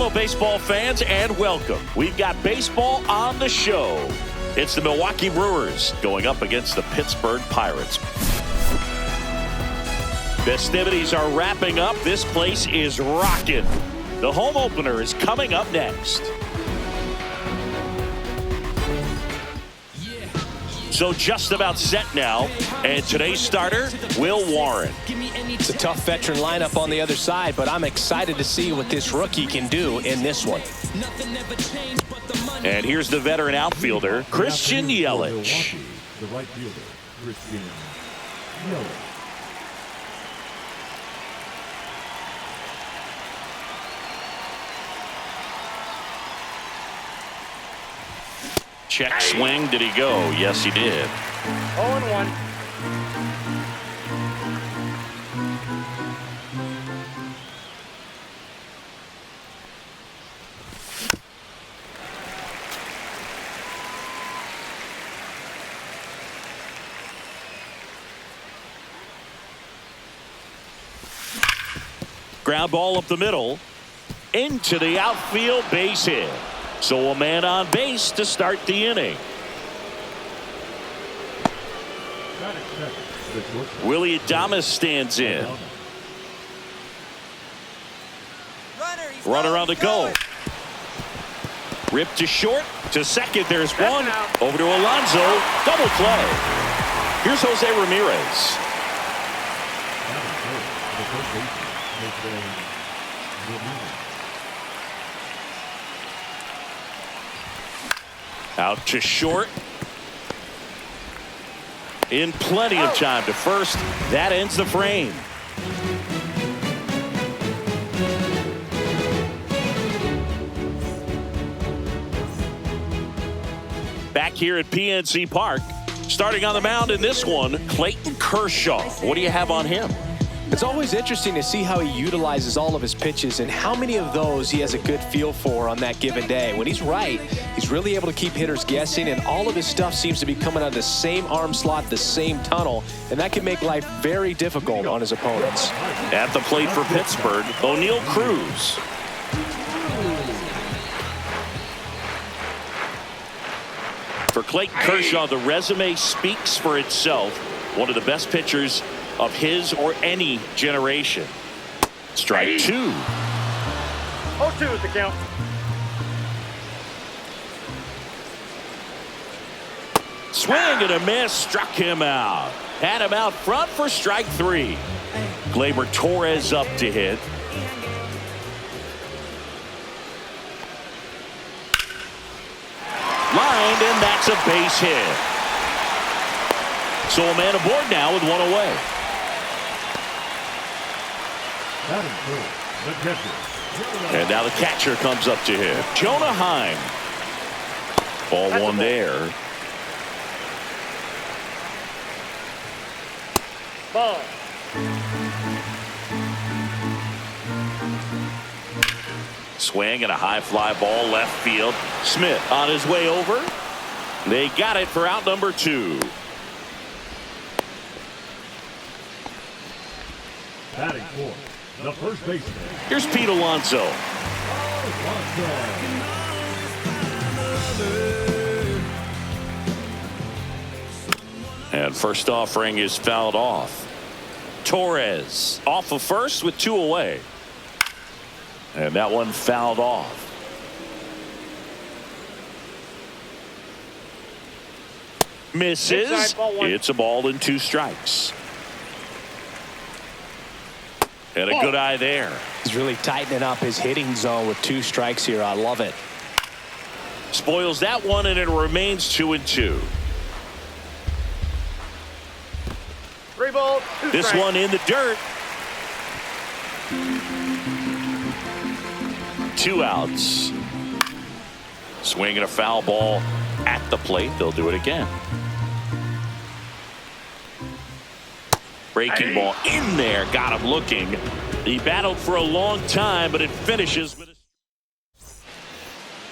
Hello, baseball fans, and welcome. We've got baseball on the show. It's the Milwaukee Brewers going up against the Pittsburgh Pirates. Festivities are wrapping up. This place is rocking. The home opener is coming up next. So just about set now, and today's starter, Will Warren. It's a tough veteran lineup on the other side, but I'm excited to see what this rookie can do in this one. And here's the veteran outfielder, Christian Yelich. The right fielder, Christian Yelich. Check swing. Did he go? Yes, he did. 0-1. Ground ball up the middle. Into the outfield, base hit. So a man on base to start the inning. Willie Adames stands in. Runner on the goal. Ripped to short, to second. There's one. Over to Alonso. Double play. Here's Jose Ramirez. Out to short. In plenty of time to first. That ends the frame. Back here at PNC Park. Starting on the mound in this one, Clayton Kershaw. What do you have on him? It's always interesting to see how he utilizes all of his pitches and how many of those he has a good feel for on that given day. When he's right, he's really able to keep hitters guessing, and all of his stuff seems to be coming out of the same arm slot, the same tunnel, and that can make life very difficult on his opponents. At the plate for Pittsburgh, O'Neal Cruz. For Clayton Kershaw, the resume speaks for itself. One of the best pitchers of his or any generation. Strike two. 0-2 is the count. Swing and a miss. Struck him out. Had him out front for strike three. Gleyber Torres up to hit. Lined, and that's a base hit. So a man aboard now with one away. And now the catcher comes up to him. Jonah Heim. Ball one there. Ball. Swing and a high fly ball left field. Smith on his way over. They got it for out number two. Batting for the first baseman. Here's Pete Alonso. And first offering is fouled off. Torres off of first with two away. And that one fouled off. Misses. It's a ball and two strikes. And a good eye there. He's really tightening up his hitting zone with two strikes here. I love it. Spoils that one, and it remains 2-2. 3 balls, 2 This strikes. one in the dirt. 2 outs. Swinging a foul ball at the plate. They'll do it again. Breaking ball in there. Got him looking. He battled for a long time, but it finishes with a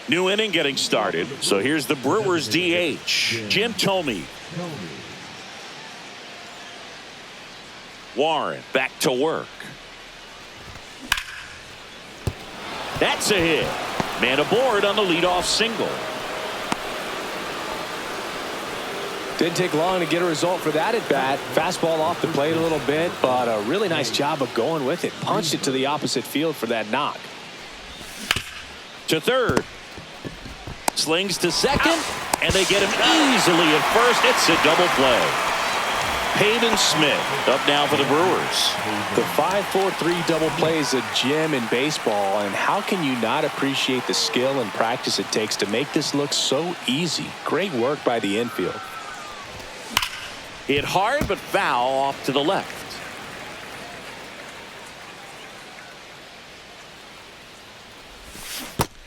new inning getting started. So here's the Brewers DH, Jim Thome. Warren back to work. That's a hit. Man aboard on the leadoff single. Didn't take long to get a result for that at bat. Fastball off the plate a little bit, but a really nice job of going with it. Punched it to the opposite field for that knock. To third. Slings to second, and they get him easily at first. It's a double play. Peyton Smith up now for the Brewers. The 5-4-3 double play is a gem in baseball, and how can you not appreciate the skill and practice it takes to make this look so easy? Great work by the infield. Hit hard but foul off to the left.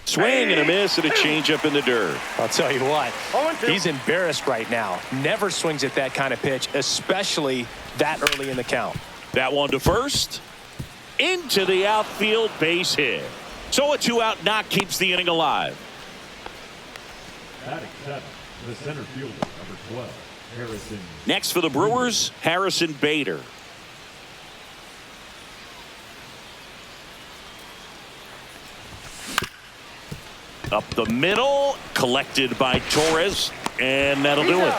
Swing and a miss and a changeup in the dirt. I'll tell you what, 0-2. he's embarrassed right now. Never swings at that kind of pitch, especially that early in the count. That one to first. Into the outfield, base hit. So a 2-out knock keeps the inning alive. Batting seventh, the center fielder, number 12, Harrison. Next for the Brewers, Harrison Bader. Up the middle, collected by Torres, and that'll do it.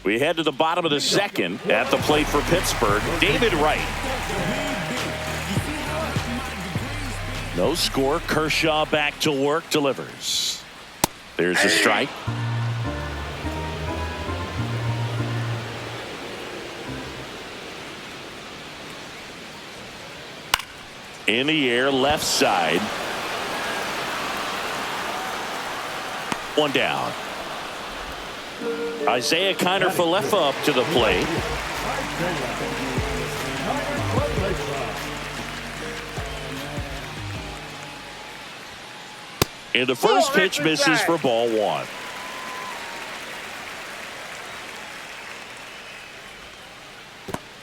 We head to the bottom of the second. At the plate for Pittsburgh, David Wright. No score. Kershaw back to work, delivers. There's a strike. In the air, left side. One down. Isaiah Kiner-Falefa up to the plate. And the first pitch misses for ball one.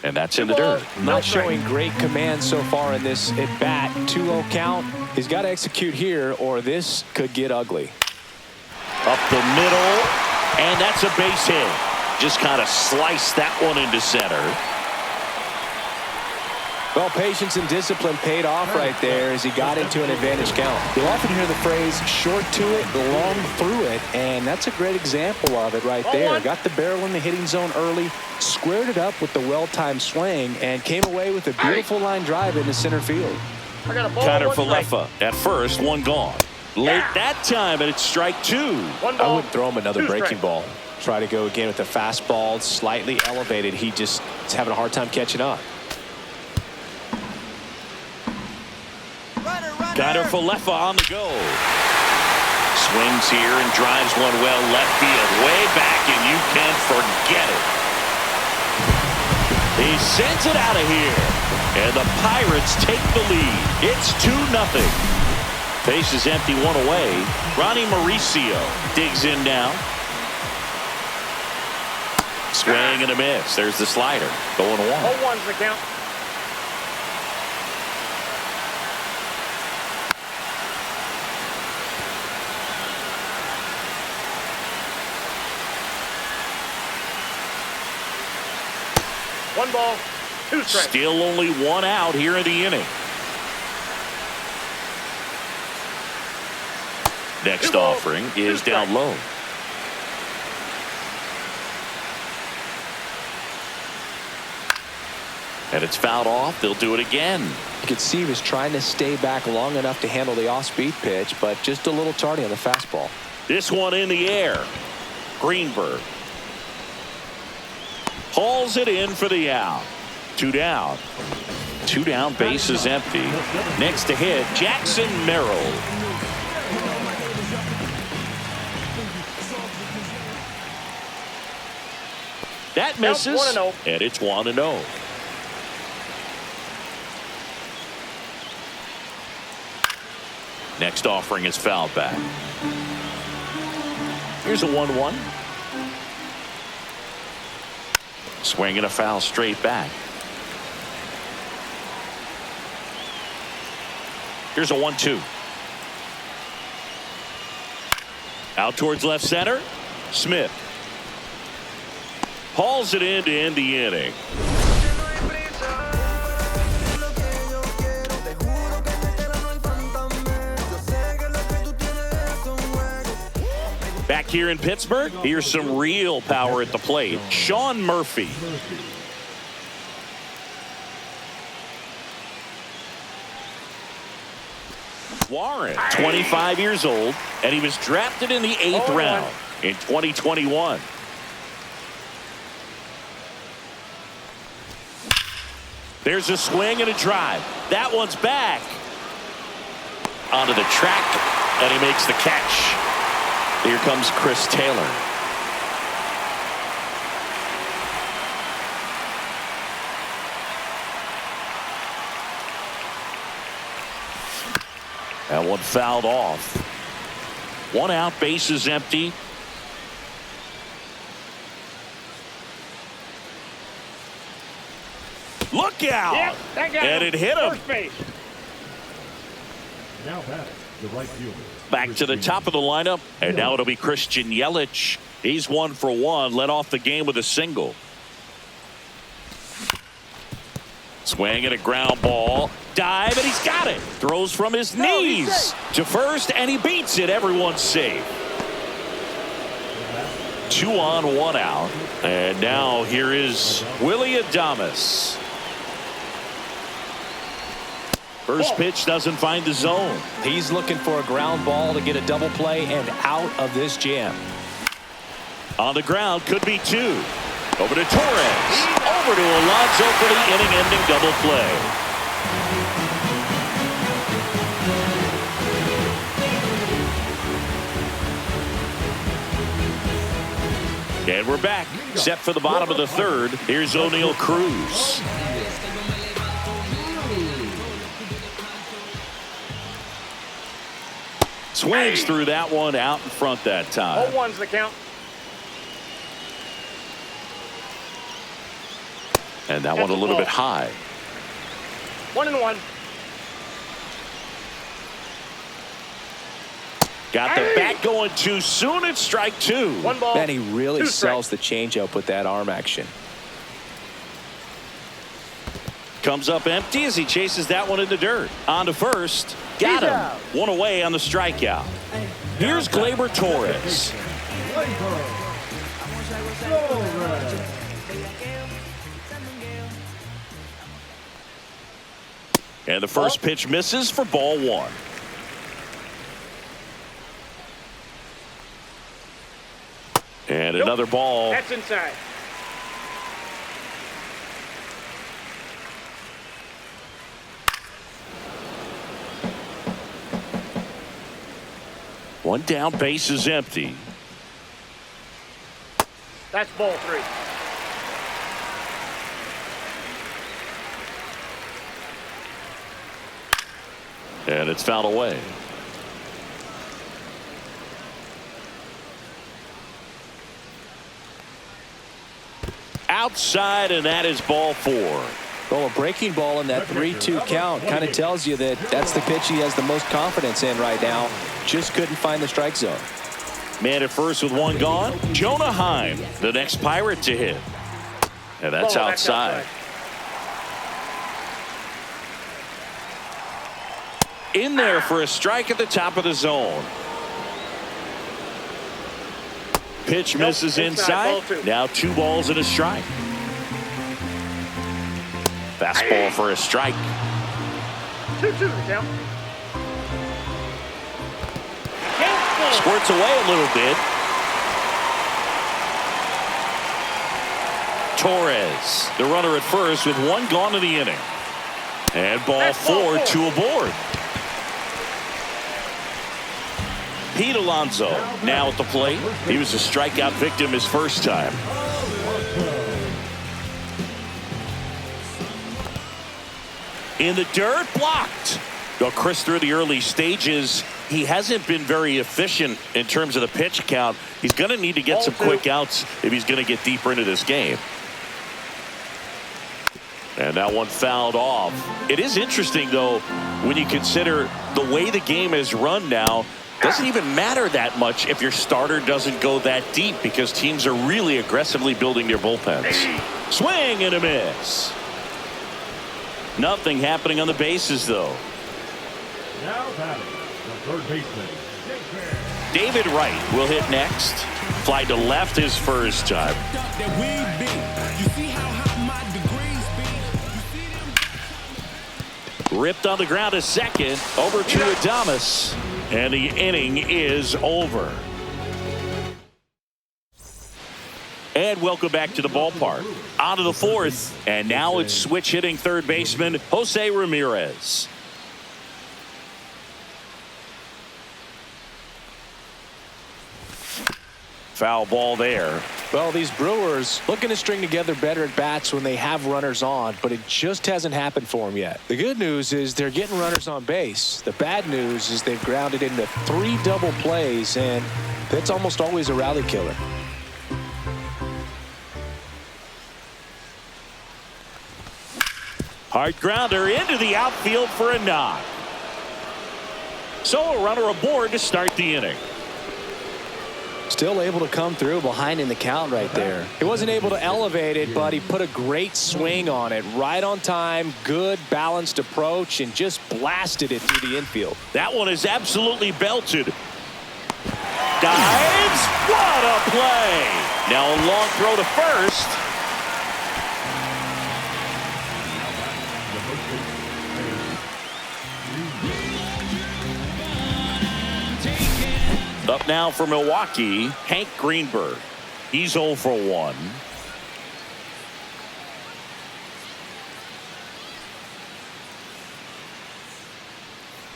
And that's in the dirt. Not showing great command so far in this at bat. 2-0 count. He's got to execute here or this could get ugly. Up the middle, and that's a base hit. Just kind of sliced that one into center. Well, patience and discipline paid off right there as he got into an advantage count. You'll often hear the phrase short to it, long through it, and that's a great example of it right there. Got the barrel in the hitting zone early, squared it up with the well-timed swing, and came away with a beautiful line drive into center field. Kiner-Falefa at first, one gone. Late that time, and it's strike two. I wouldn't throw him another breaking ball. Try to go again with the fastball, slightly elevated. He just is having a hard time catching up. Kiner-Falefa on the go. Swings here and drives one well left field. Way back, and you can't forget it. He sends it out of here. And the Pirates take the lead. It's 2-0. Base is empty, one away. Ronnie Mauricio digs in now. Swing and a miss. There's the slider. Going 0-1's the count. One ball, two strikes. Still only one out here in the inning. Next offering is down low. And it's fouled off. They'll do it again. You could see he was trying to stay back long enough to handle the off-speed pitch, but just a little tardy on the fastball. This one in the air. Greenberg hauls it in for the out. Two down. Two down, base is empty. Next to hit, Jackson Merrill. That misses, 1-0. and it's 1-0. Next offering is fouled back. Here's a 1-1. Swing and a foul straight back. Here's a 1-2. Out towards left center. Smith hauls it in to end the inning. Back here in Pittsburgh, here's some real power at the plate. Sean Murphy. Warren, 25 years old, and he was drafted in the 8th round in 2021. There's a swing and a drive. That one's back. Onto the track, and he makes the catch. Here comes Chris Taylor. That one fouled off. 1 out, bases empty. Look out! Yep, that got and him. It hit him. First base. Now batting, the right fielder. Back to the top of the lineup, and now it'll be Christian Yelich. He's 1 for 1, led off the game with a single. Swing and a ground ball. Dive, and he's got it. Throws from his knees to first, and he beats it. Everyone's safe. 2 on, 1 out. And now here is Willie Adames. First pitch doesn't find the zone. He's looking for a ground ball to get a double play and out of this jam. On the ground, could be 2. Over to Torres. Over to Alonso for the inning-ending double play. And we're back. Set for the bottom of the 3rd. Here's O'Neal Cruz. Swings through that one, out in front that time. 0-1's the count. And that one a little bit high. 1-1. Got the bat going too soon. It's strike 2. 1 ball. Man, he really 2 sells strikes. the changeup with that arm action. Comes up empty as he chases that one in the dirt. On to first. Got He's him. out. 1 away on the strikeout. Here's Gleyber Torres. And the first pitch misses for ball 1. And another ball. That's inside. One down, base is empty. That's ball 3. And it's fouled away. Outside, and that is ball 4. Well, a breaking ball in that 3-2 count kind of tells you that that's the pitch he has the most confidence in right now. Just couldn't find the strike zone. Man at first with 1 gone. Jonah Heim, the next Pirate to hit. And that's outside. In there for a strike at the top of the zone. Pitch misses inside. Ball 2. Now 2 balls and a strike. Fastball for a strike. 2-2 the count. Squirts away a little bit. Torres, the runner at first with 1 gone in the inning. And ball 4, 2 aboard. Pete Alonso now at the plate. He was a strikeout victim his first time. In the dirt, blocked. Well, Chris, through the early stages, he hasn't been very efficient in terms of the pitch count. He's going to need to get some quick outs if he's going to get deeper into this game. And that one fouled off. It is interesting, though, when you consider the way the game has run now. Doesn't even matter that much if your starter doesn't go that deep because teams are really aggressively building their bullpens. Swing and a miss. Nothing happening on the bases, though. Now batting, the third baseman, David Wright will hit next. Fly to left his first time. Ripped on the ground to second. Over to Adames. And the inning is over. And welcome back to the ballpark. On to the fourth. And now it's switch hitting third baseman Jose Ramirez. Foul ball there. Well, these Brewers looking to string together better at bats when they have runners on, but it just hasn't happened for them yet. The good news is they're getting runners on base. The bad news is they've grounded into 3 double plays, and that's almost always a rally killer. Hard grounder into the outfield for a knock. So a runner aboard to start the inning. Still able to come through behind in the count right there. He wasn't able to elevate it, but he put a great swing on it. Right on time, good balanced approach, and just blasted it through the infield. That one is absolutely belted. Dives. What a play. Now a long throw to first. Up now for Milwaukee, Hank Greenberg. He's 0 for 1.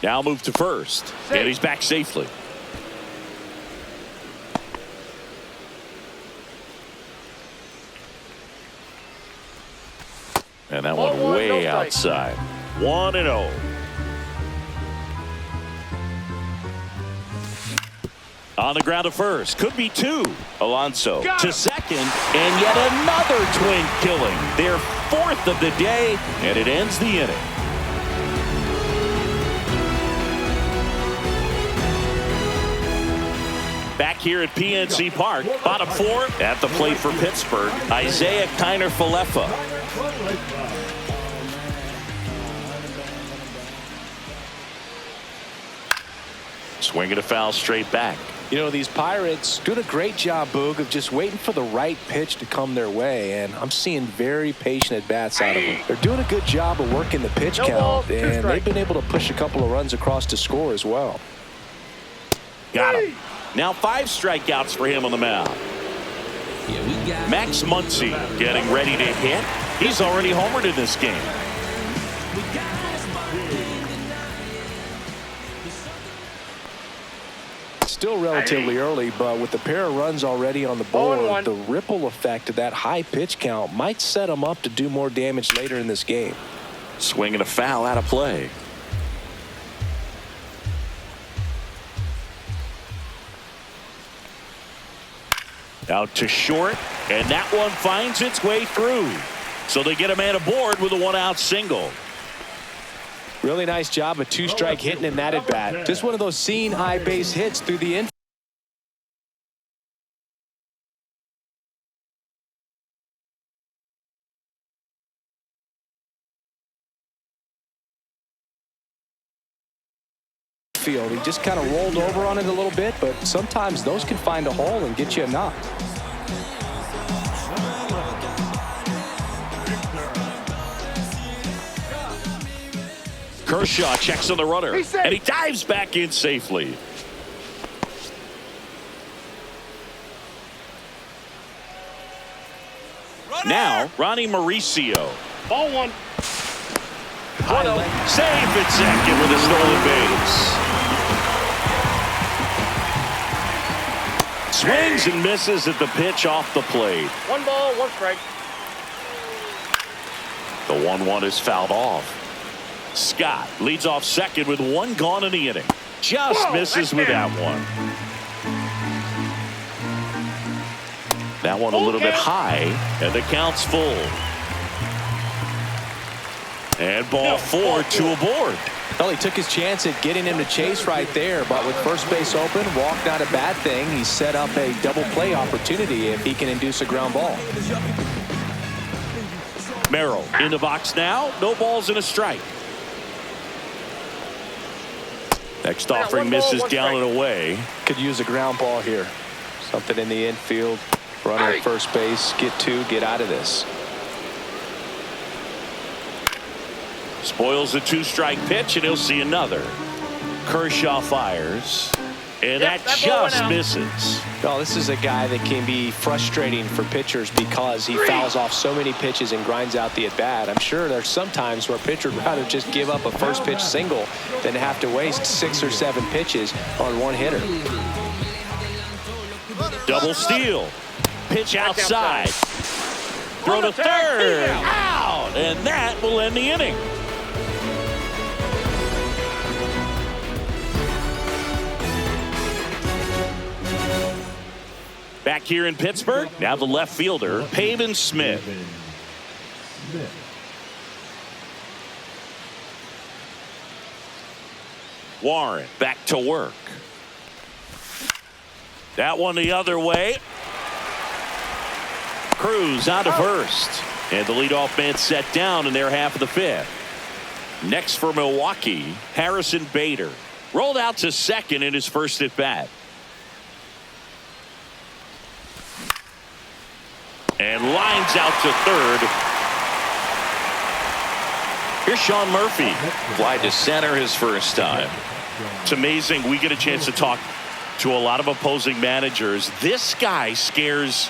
Now move to first. And he's back safely. And that one way outside. 1-0. On the ground to first. Could be 2. Alonso to second. And yet another twin killing. Their 4th of the day. And it ends the inning. Back here at PNC Park. Bottom 4 at the plate for Pittsburgh. Isaiah Kiner-Falefa. Swinging a foul straight back. You know, these Pirates doing a great job, Boog, of just waiting for the right pitch to come their way, and I'm seeing very patient at-bats out of them. They're doing a good job of working the pitch count, and they've been able to push a couple of runs across to score as well. Got him. Now 5 strikeouts for him on the mound. Max Muncy getting ready to hit. He's already homered in this game. Still relatively early, but with the pair of runs already on the board, the ripple effect of that high pitch count might set them up to do more damage later in this game. Swinging a foul out of play. Out to short, and that one finds its way through. So they get a man aboard with a 1-out single. Really nice job of 2-strike hitting in that at bat. Just one of those seeing high base hits through the infield. He just kind of rolled over on it a little bit, but sometimes those can find a hole and get you a knock. Kershaw checks on the runner, and he dives back in safely. Now, Ronnie Mauricio. Ball 1. Safe at second with a stolen base. Swings and misses at the pitch off the plate. 1 ball, 1 strike. The 1-1 is fouled off. Scott leads off second with 1 gone in the inning. Just misses with that one. That one a little bit high, and the count's full. And ball 4, 2 aboard. Well, he took his chance at getting him to chase right there, but with first base open, walk not a bad thing. He set up a double play opportunity if he can induce a ground ball. Merrill in the box now. No balls and a strike. Next offering misses down and away. Could use a ground ball here. Something in the infield. Runner at first base. Get two. Get out of this. Spoils a 2-strike pitch, and he'll see another. Kershaw fires, and that just misses. Well, this is a guy that can be frustrating for pitchers because he fouls off so many pitches and grinds out the at-bat. I'm sure there's some times where a pitcher would rather just give up a first pitch single than have to waste 6 or 7 pitches on one hitter. Double steal. Pitch outside. Throw to third. Out! And that will end the inning. Back here in Pittsburgh, now the left fielder, Pavin Smith. Warren back to work. That one the other way. Cruz out to first. And the leadoff man set down in their half of the 5th. Next for Milwaukee, Harrison Bader. Rolled out to second in his first at bat. And lines out to third. Here's Sean Murphy. Fly to center his first time. It's amazing. We get a chance to talk to a lot of opposing managers. This guy scares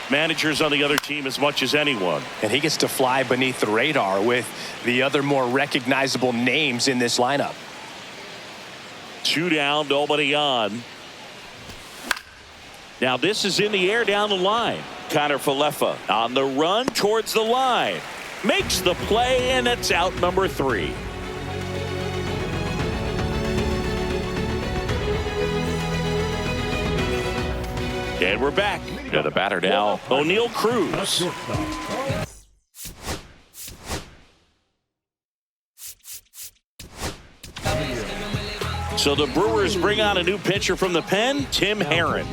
managers on the other team as much as anyone. And he gets to fly beneath the radar with the other more recognizable names in this lineup. 2 down, nobody on. Now this is in the air down the line. Connor Falefa on the run towards the line. Makes the play, and it's out number 3. And we're back. To the batter now, O'Neal Cruz. So the Brewers bring on a new pitcher from the pen, Tim Herron.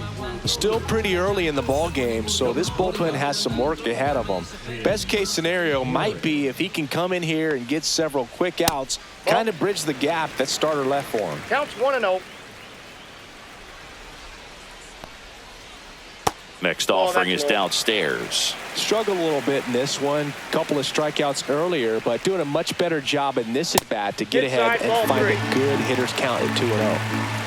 Still pretty early in the ball game, so this bullpen has some work ahead of them. Best case scenario might be if he can come in here and get several quick outs, kind of bridge the gap that starter left for him. Counts 1-0. Next offering is downstairs. Struggled a little bit in this one. Couple of strikeouts earlier, but doing a much better job in this at bat to get ahead and find a good hitter's count at 2-0.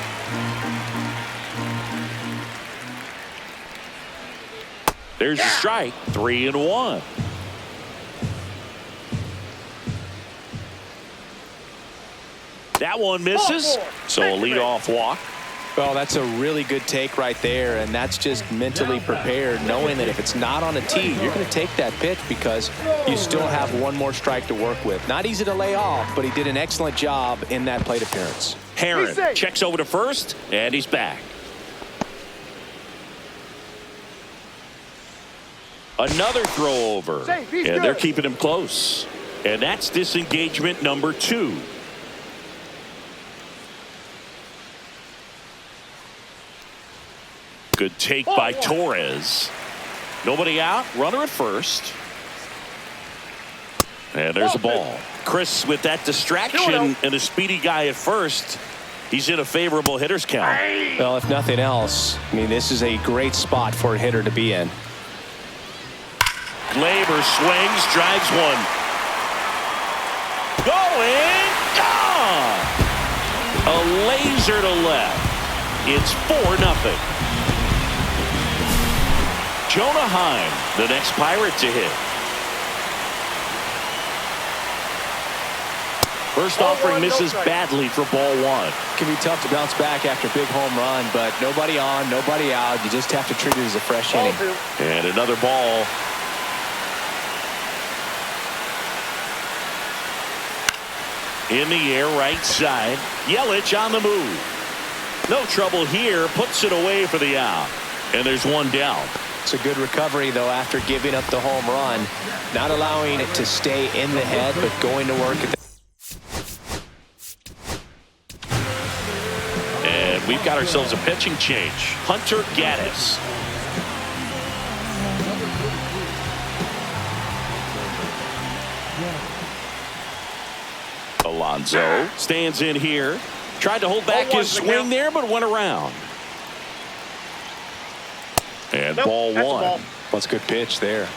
There's a strike. 3-1. That one misses. So a leadoff walk. Well, that's a really good take right there, and that's just mentally prepared, knowing that if it's not on a tee, you're going to take that pitch because you still have one more strike to work with. Not easy to lay off, but he did an excellent job in that plate appearance. Herron checks over to first, and he's back. Another throw over, and they're keeping him close. And that's disengagement number 2. Good take by Torres. Nobody out. Runner at first. And there's a ball. Chris, with that distraction and a speedy guy at first, he's in a favorable hitter's count. Well, if nothing else, I mean, this is a great spot for a hitter to be in. Glaber swings, drives one. Going, gone! A laser to left. It's 4-0. Jonah Heim, the next Pirate to hit. First offering misses badly for ball 1. It can be tough to bounce back after a big home run, but nobody on, nobody out. You just have to treat it as a fresh inning. And another ball. In the air, right side. Yelich on the move. No trouble here. Puts it away for the out. And there's one down. It's a good recovery, though, after giving up the home run. Not allowing it to stay in the head, but going to work at we've got ourselves a pitching change. Hunter Gaddis. Alonso stands in here. Tried to hold back his swing there, but went around. And ball one. That's a good pitch there.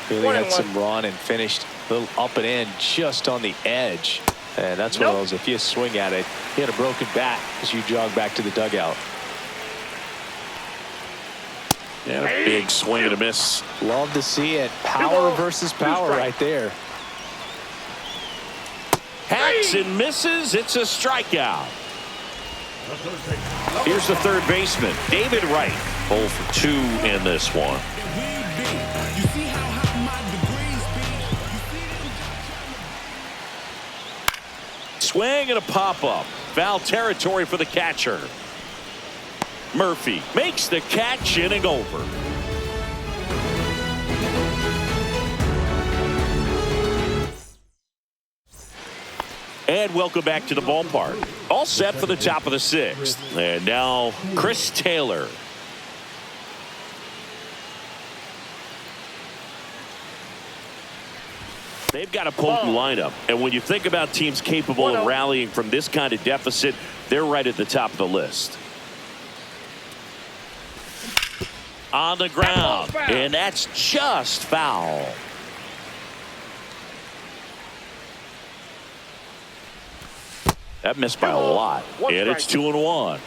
Really had some run and finished a little up and in just on the edge. And that's one of those, if you swing at it, you had a broken bat as you jog back to the dugout. And a big swing and a miss. Love to see it. Power versus power right there. Hacks and misses. It's a strikeout. Here's the third baseman, David Wright. 0 for 2 in this one. Swing and a pop-up. Foul territory for the catcher. Murphy makes the catch, inning over. And welcome back to the ballpark. All set for the top of the 6th. And now Chris Taylor. They've got a potent lineup. And when you think about teams capable of rallying from this kind of deficit, they're right at the top of the list. On the ground. And that's just foul. That missed by a lot. And it's 2-1.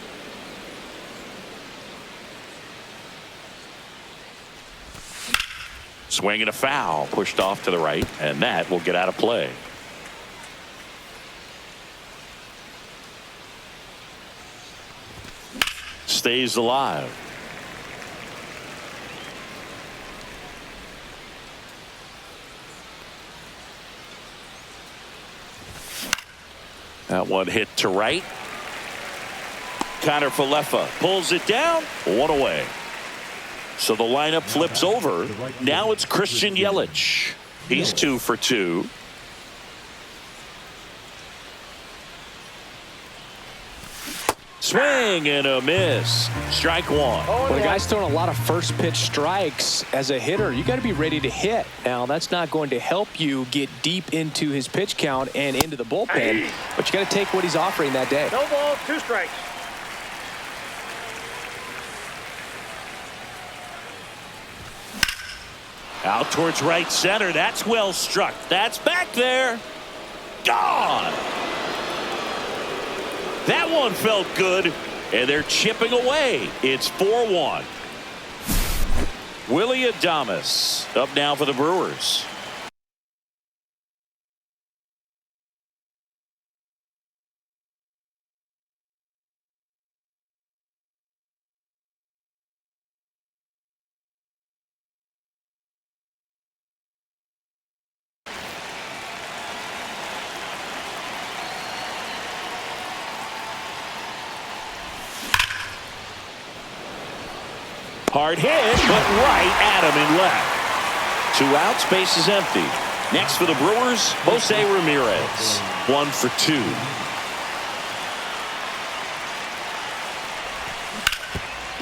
Swing and a foul. Pushed off to the right. And that will get out of play. Stays alive. That one hit to right. Connor Falefa pulls it down. One away. So the lineup flips over. Now it's Christian Yelich. He's 2 for 2. Swing and a miss. Strike one. Well, the guy's throwing a lot of first pitch strikes as a hitter. You got to be ready to hit. Now, that's not going to help you get deep into his pitch count and into the bullpen, but you got to take what he's offering that day. No ball, 2 strikes. Out towards right center. That's well struck. That's back there. Gone. That one felt good, and they're chipping away. It's 4-1. Willie Adames up now for the Brewers. Hard hit, but right at him in left. 2 outs, base is empty. Next for the Brewers, Jose Ramirez. 1 for 2.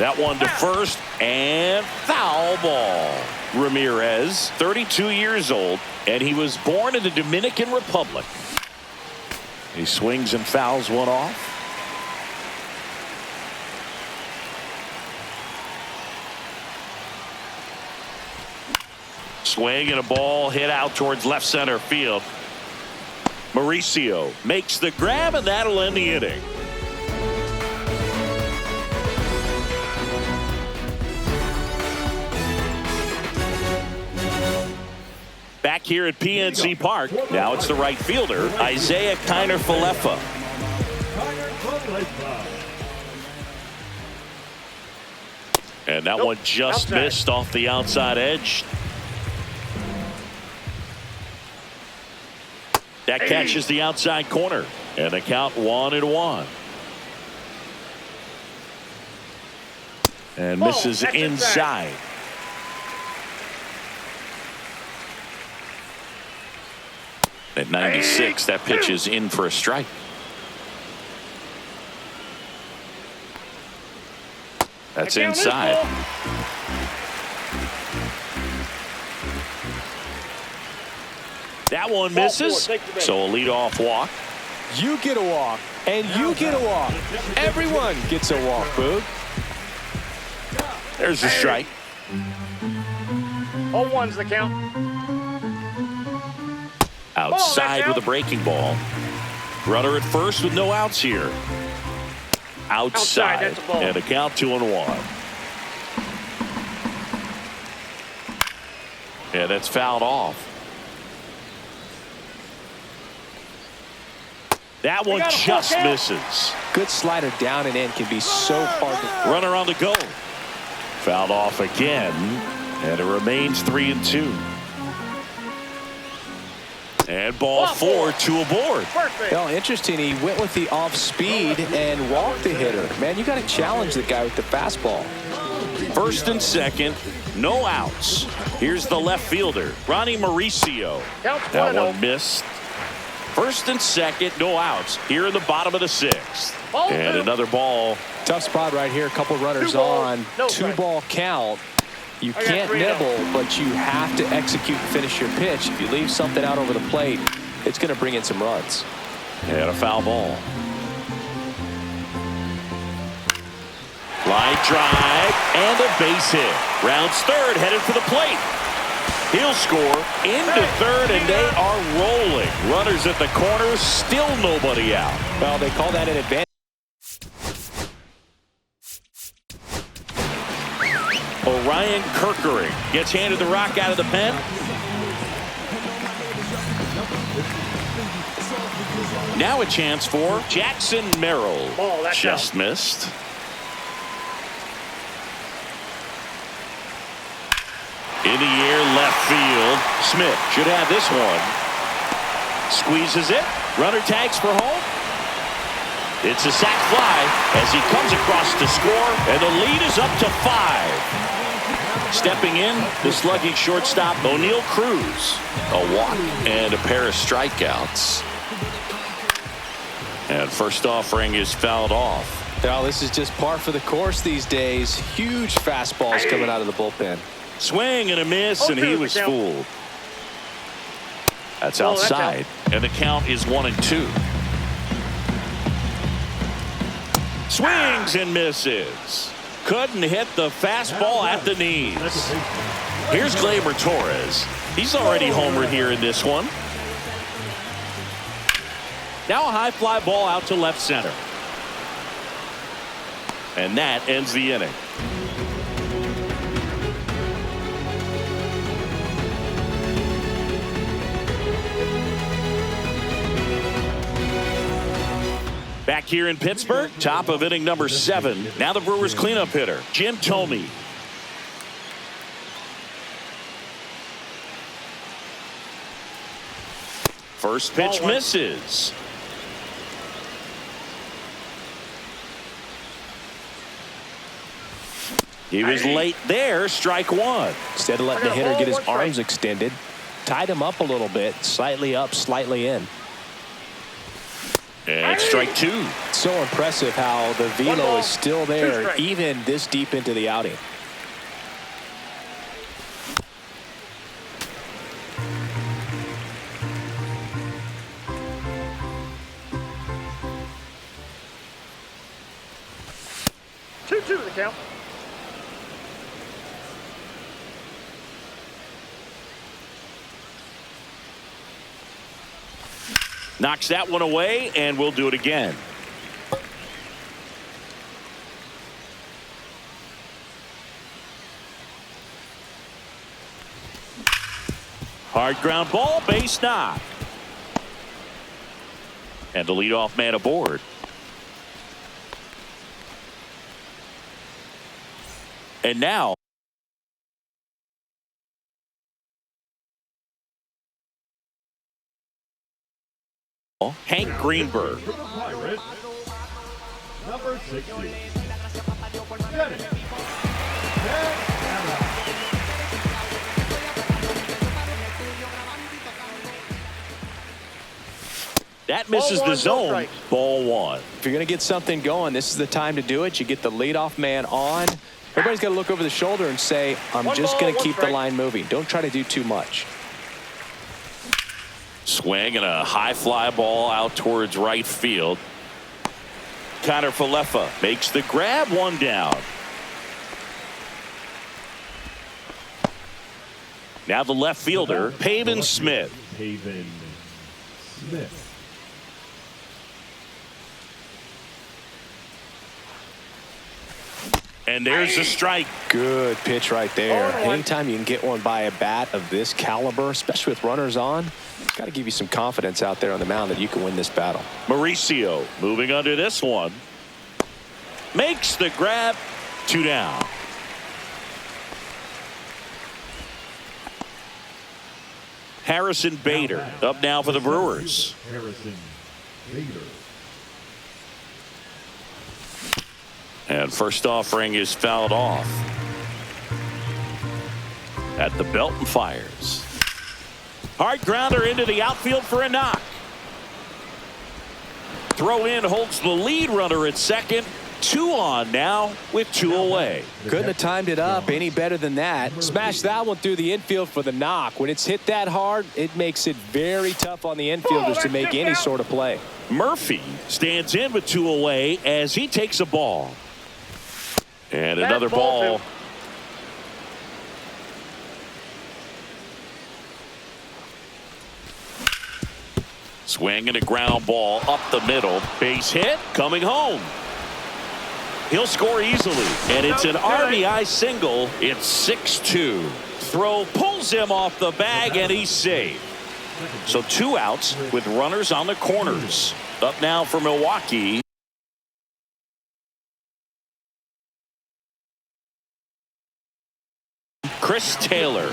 That one to first, and foul ball. Ramirez, 32 years old, and he was born in the Dominican Republic. He swings and fouls one off. Swing and a ball hit out towards left center field. Mauricio makes the grab, and that'll end the inning. Back here at PNC Park, now it's the right fielder, Isaiah Kiner Falefa. And that one just missed off the outside edge. That catches the outside corner, and the count 1-1. And misses inside. At 96, that pitch is in for a strike. That's The count is inside. ball. That one Ball misses. 4, take the base. So a leadoff walk. You get a walk, and you get a walk. Everyone gets a walk, Boog. There's a strike. 0-1's the count. Outside out. with a breaking ball. Runner at first with no outs here. Outside. That's a ball. And a count 2-1. Yeah, that's fouled off. That one got a just full count. misses. Good slider down and in can be so hard to. Runner on the go. Fouled off again. And it remains 3-2. And ball 4, 2 aboard. First base. Well, interesting. He went with the off speed and walked the hitter. Man, you got to challenge the guy with the fastball. First and second, no outs. Here's the left fielder, Ronnie Mauricio. Counts That 1-0. one missed. First and second, no outs. Here in the bottom of the 6th. Ball And 2. another ball. Tough spot right here. A couple runners 2 balls, on. no 2 strike. ball count. You I got can't 3-0. nibble, but you have to execute and finish your pitch. If you leave something out over the plate, it's going to bring in some runs. And a foul ball. Line drive and a base hit. Rounds third, headed for the plate. He'll score into third, and they are rolling. Runners at the corner, still nobody out. Well, they call that an advantage. Orion Kirkering gets handed the rock out of the pen. Now a chance for Jackson Merrill. Ball, that's Just out. missed. In the air, left field. Smith should have this one. Squeezes it. Runner tags for home. It's a sac fly as he comes across to score, and the lead is up to 5. Stepping in, the slugging shortstop, O'Neal Cruz. A walk and a pair of strikeouts. And first offering is fouled off. Well, this is just par for the course these days. Huge fastballs coming out of the bullpen. Swing and a miss, and he was fooled. That's Oh, that's outside, and the count is 1-2. Swings and misses. Couldn't hit the fastball at the knees. Here's Gleyber Torres. He's already homered here in this one. Now a high fly ball out to left center. And that ends the inning. Back here in Pittsburgh, top of inning number 7. Now the Brewers cleanup hitter, Jim Thome. First pitch misses. He was late there, strike 1. Instead of letting the hitter get his arms extended, tied him up a little bit, slightly up, slightly in. And strike 2. So impressive how the velo is still there even this deep into the outing. Two the count. Knocks that one away, and we'll do it again. Hard ground ball, base knock. And the leadoff man aboard. And now Hank Greenberg. Number 60. That misses Ball the one, no zone. strike. Ball one. If you're going to get something going, this is the time to do it. You get the leadoff man on. Everybody's got to look over the shoulder and say, I'm One just ball, going to one keep the strike. line moving. Don't try to do too much. Swing and a high fly ball out towards right field. Connor Falefa makes the grab, one down. Now the left fielder, Pavin Smith. Pavin Smith. And there's a strike. Good pitch right there. 0-1. Anytime you can get one by a bat of this caliber, especially with runners on, it's got to give you some confidence out there on the mound that you can win this battle. Mauricio moving under this one. Makes the grab, 2 down. Harrison Bader up now for the Brewers. Harrison Bader. And first offering is fouled off. At the belt and fires. Hard grounder into the outfield for a knock. Throw in holds the lead runner at second. 2 on now with 2 away. Couldn't have timed it up any better than that. Smash that one through the infield for the knock. When it's hit that hard, it makes it very tough on the infielders to make any sort of play. Murphy stands in with 2 away as he takes a ball. And another ball. Swing and a ground ball up the middle. Base hit coming home. He'll score easily, and it's an RBI single. It's 6-2. Throw pulls him off the bag, and he's safe. So 2 outs with runners on the corners. Up now for Milwaukee. Chris Taylor.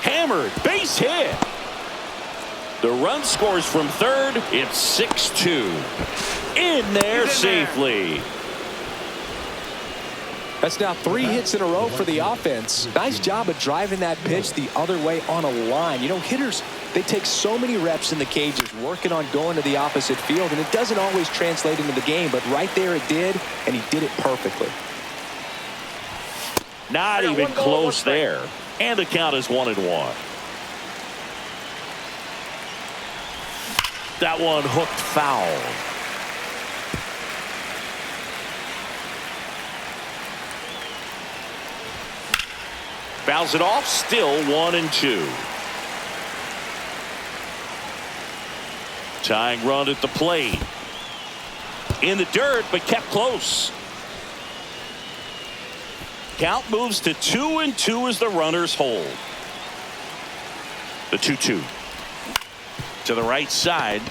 Hammered, base hit. The run scores from third. It's 6-2. In there safely. That's now 3 hits in a row for the offense. Nice job of driving that pitch the other way on a line. You know, hitters, they take so many reps in the cages working on going to the opposite field, and it doesn't always translate into the game, but right there it did, and he did it perfectly. Not even close there. And the count is 1-1. That one hooked foul. Fouls it off, still 1-2. Tying run at the plate. In the dirt, but kept close. Count moves to 2-2 as the runners hold. The 2-2. To the right side.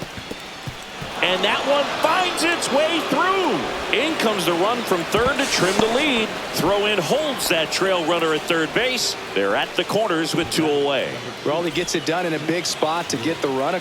And that one finds its way through. In comes the run from third to trim the lead. Throw in holds that trail runner at third base. They're at the corners with 2 away. Well, he gets it done in a big spot to get the run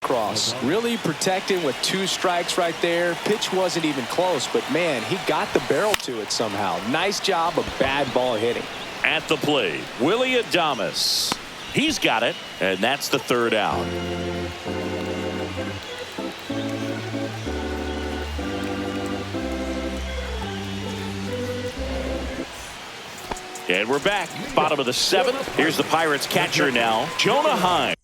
across. Really protecting with 2 strikes right there. Pitch wasn't even close, but man, he got the barrel to it somehow. Nice job of bad ball hitting. At the plate, Willie Adames. He's got it, and that's the 3rd out. And we're back. Bottom of the 7th. Here's the Pirates catcher now, Jonah Heim.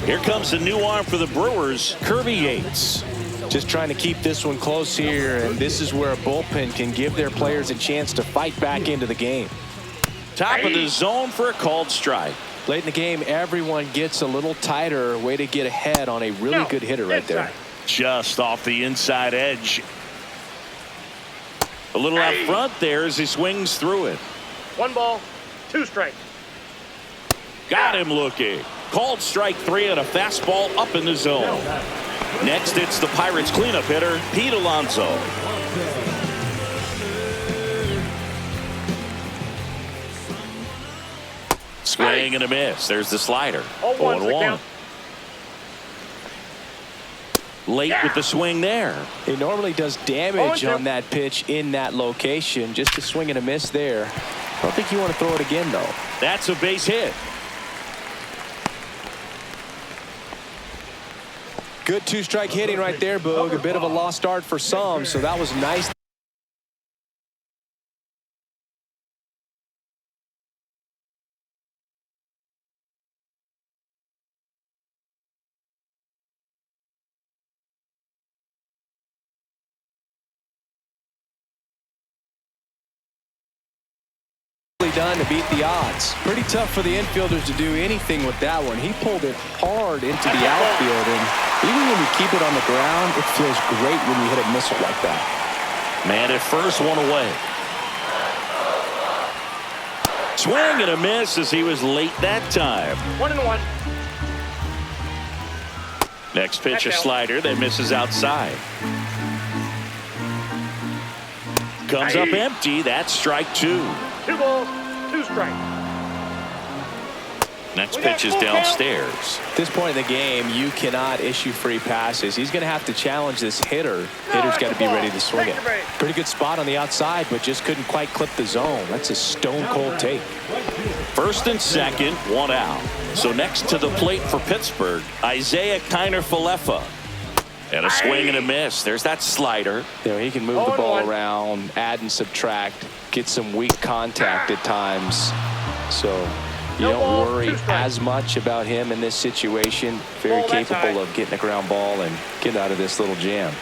Here comes a new arm for the Brewers, Kirby Yates. Just trying to keep this one close here, and this is where a bullpen can give their players a chance to fight back into the game. Top of the zone for a called strike. Late in the game, everyone gets a little tighter. Way to get ahead on a really good hitter right there. Just off the inside edge. A little out front there as he swings through it. 1 ball, 2 strikes. Got him looking. Called strike 3 and a fastball up in the zone. Next, it's the Pirates cleanup hitter, Pete Alonso. Swing and a miss. There's the slider. 0-1. Late with the swing there. He normally does damage on that pitch in that location. Just a swing and a miss there. I don't think you want to throw it again, though. That's a base hit. Good 2-strike hitting right there, Boog. A bit of a lost start for some, so that was nice. Done to beat the odds. Pretty tough for the infielders to do anything with that one. He pulled it hard into the outfield, and even when you keep it on the ground, it feels great when you hit a missile like that. Man at first, 1 away. Swing and a miss as he was late that time. 1-1. Next pitch, a slider that misses outside. Comes up empty. That's strike 2. 2 balls, 2 strikes. Next pitch is downstairs. At this point in the game, you cannot issue free passes. He's going to have to challenge this hitter. Hitter's got to be ready to swing it. Pretty good spot on the outside, but just couldn't quite clip the zone. That's a stone-cold take. First and second, 1 out. So next to the plate for Pittsburgh, Isaiah Kiner-Falefa. And a swing and a miss. There's that slider. You know, he can move the ball around, add and subtract, get some weak contact at times. So you don't worry as much about him in this situation. Very capable of getting a ground ball and getting out of this little jam.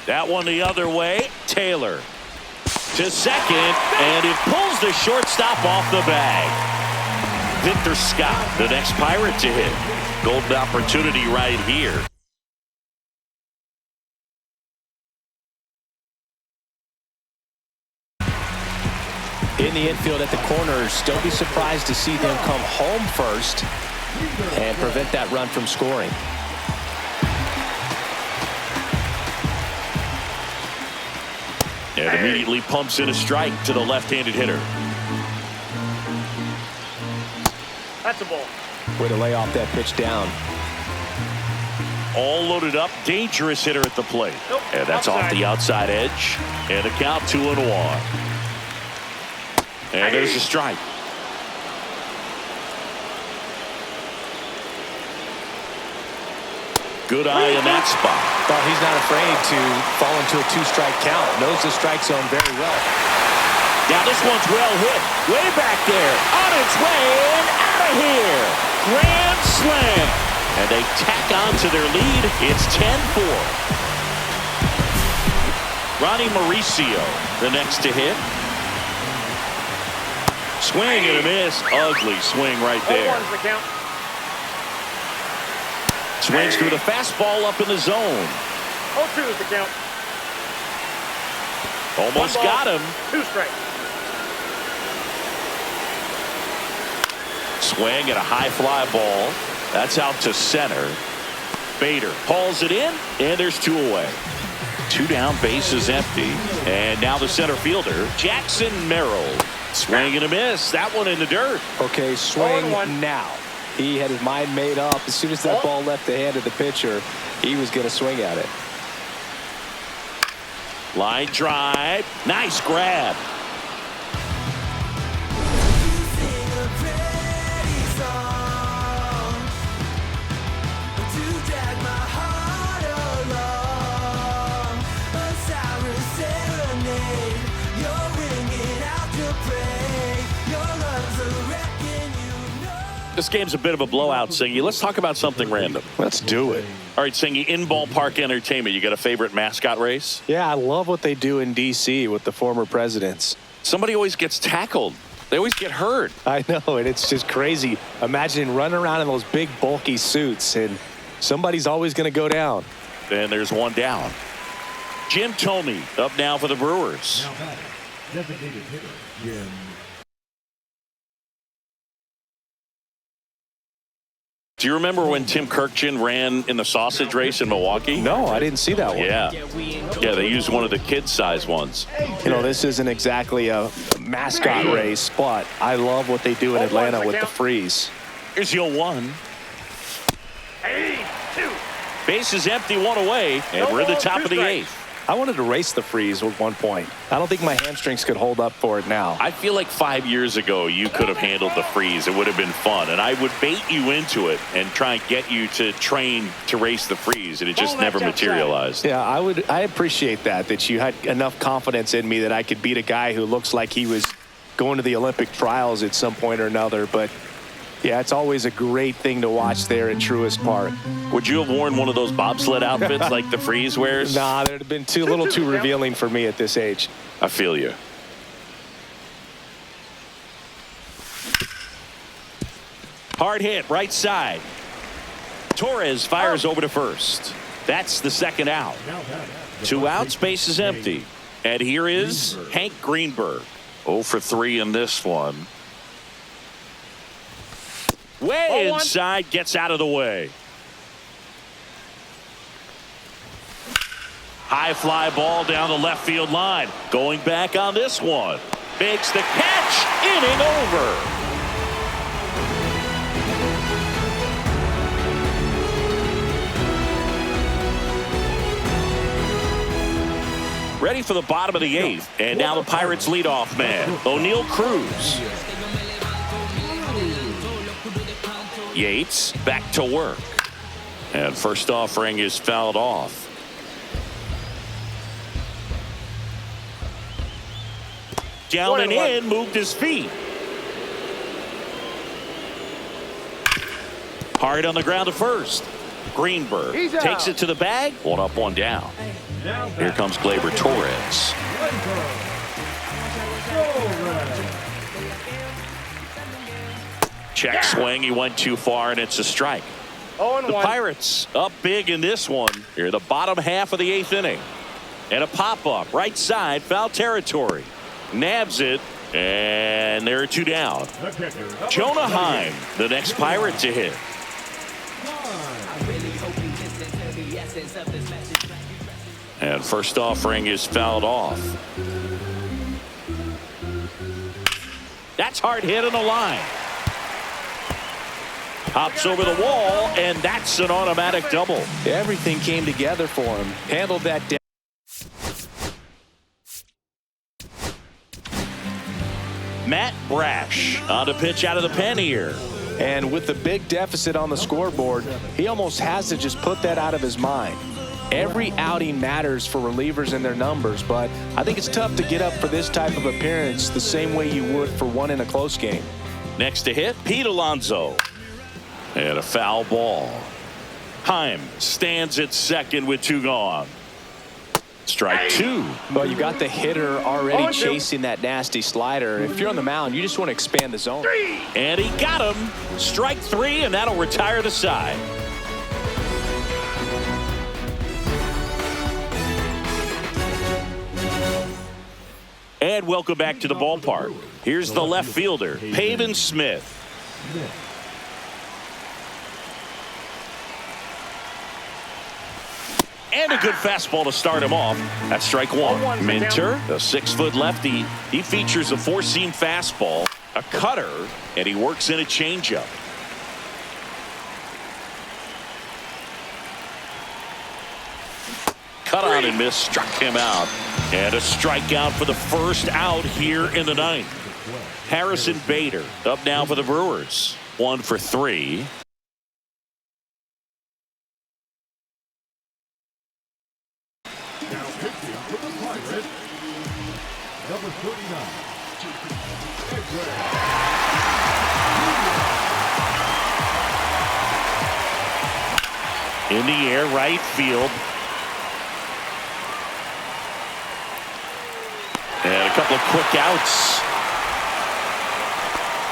That one the other way. Taylor to second, and it pulls the shortstop off the bag. Victor Scott, the next Pirate to hit. Golden opportunity right here. In the infield at the corners, don't be surprised to see them come home first and prevent that run from scoring. And immediately pumps in a strike to the left-handed hitter. That's a ball. Way to lay off that pitch down. All loaded up, dangerous hitter at the plate. And that's off the outside edge. And a count 2-1. And there's a strike. Good eye in that spot. Well, he's not afraid to fall into a 2-strike count. Knows the strike zone very well. Now this one's well hit. Way back there. On its way and out of here. Grand slam. And they tack on to their lead. It's 10-4. Ronnie Mauricio, the next to hit. Swing and a miss. Ugly swing right there. Swings through the fastball up in the zone. 0-2 is the count. Almost got him. 2 strikes. Swing and a high fly ball. That's out to center. Bader hauls it in, and there's 2 away. 2 down, bases empty. And now the center fielder, Jackson Merrill. Swing and a miss. That one in the dirt. Okay, swing now. He had his mind made up. As soon as that ball left the hand of the pitcher, he was going to swing at it. Line drive. Nice grab. This game's a bit of a blowout, Singy. Let's talk about something random. Let's do it. All right, Singy, in ballpark entertainment, you got a favorite mascot race? Yeah, I love what they do in D.C. with the former presidents. Somebody always gets tackled. They always get hurt. I know, and it's just crazy. Imagining running around in those big, bulky suits, and somebody's always going to go down. And there's one down. Jim Thome up now for the Brewers. Now batting, designated hitter, Jim. Do you remember when Tim Kirkjian ran in the sausage race in Milwaukee? No, I didn't see that one. Yeah, they used one of the kid-size ones. You know, this isn't exactly a mascot race, but I love what they do in Atlanta with the freeze. Here's your 1. Hey, 2. Base is empty, 1 away, and we're in the top of the 8th. I wanted to race the freeze at one point. I don't think my hamstrings could hold up for it now. I feel like 5 years ago you could have handled the freeze. It would have been fun, and I would bait you into it and try and get you to train to race the freeze, and it just never materialized. Yeah, I appreciate that you had enough confidence in me that I could beat a guy who looks like he was going to the Olympic trials at some point or another. But yeah, it's always a great thing to watch there at Truist Park. Would you have worn one of those bobsled outfits like the freeze wears? Nah, they'd have been a little too revealing for me at this age. I feel you. Hard hit, right side. Torres fires over to first. That's the second out. 2 outs, base is empty. And here is Hank Greenberg. 0 for 3 in this one. Way inside, gets out of the way. High fly ball down the left field line. Going back on this one. Makes the catch. Inning over. Ready for the bottom of the 8th. And now the Pirates leadoff man, O'Neal Cruz. Yates back to work. And first offering is fouled off. Down and in, moved his feet. Hard on the ground to first. Greenberg takes it to the bag. 1 up, 1 down. Here comes Gleyber Torres. Check swing. He went too far, and it's a strike. The Pirates up big in this one. Here, the bottom half of the 8th inning. And a pop-up, right side, foul territory. Nabs it, and there are 2 down. Jonah Heim, the next Pirate to hit. And first offering is fouled off. That's hard hit on the line. Hops over the wall, and that's an automatic double. Everything came together for him. Handled that down. Matt Brash on to pitch out of the pen here. And with the big deficit on the scoreboard, he almost has to just put that out of his mind. Every outing matters for relievers and their numbers, but I think it's tough to get up for this type of appearance the same way you would for one in a close game. Next to hit, Pete Alonso. And a foul ball. Heim stands at second with 2 gone. Strike 2. Well, you got the hitter already chasing that nasty slider. If you're on the mound, you just want to expand the zone. And he got him. Strike 3, and that'll retire the side. And welcome back to the ballpark. Here's the left fielder, Pavin Smith. And a good fastball to start him off. That's strike 1. Minter, the 6-foot lefty. He features a 4-seam fastball, a cutter, and he works in a changeup. Cut on and miss, struck him out. And a strikeout for the first out here in the 9th. Harrison Bader up now for the Brewers. 1 for 3. Number 39. In the air, right field. And a couple of quick outs.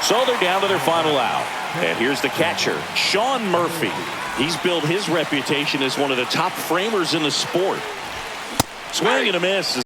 So they're down to their final out. And here's the catcher, Sean Murphy. He's built his reputation as one of the top framers in the sport. Swing and a miss.